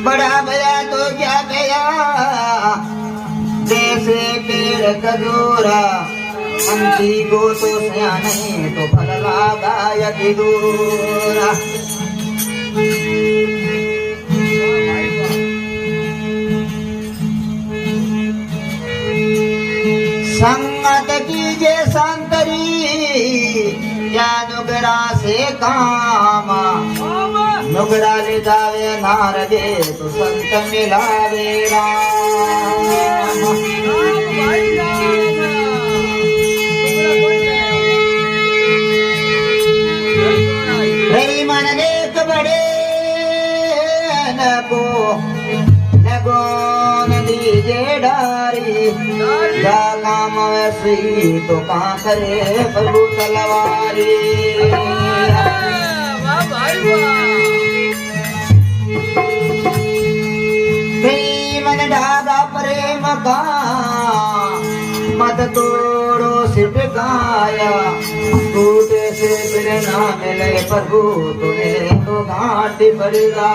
बड़ा भया तो क्या गया जैसे पेड़ खजूरा अंधी को तो सयाने तो फल लागा यदि दूरा संगत कीजे संतरी या नुगरा से काम नुगरा ले जावे नारगे तो संत मिलावे राम मन देख बड़े नको नदी जे डारी जा काम वैसी तो कहाँ करे प्रभु तलवारी मन ढागा प्रेम का मत तोड़ो सिर्फ गाया टूटे से फिर ना मिले प्रभु तुम्हें तो घाटी पड़ेगा।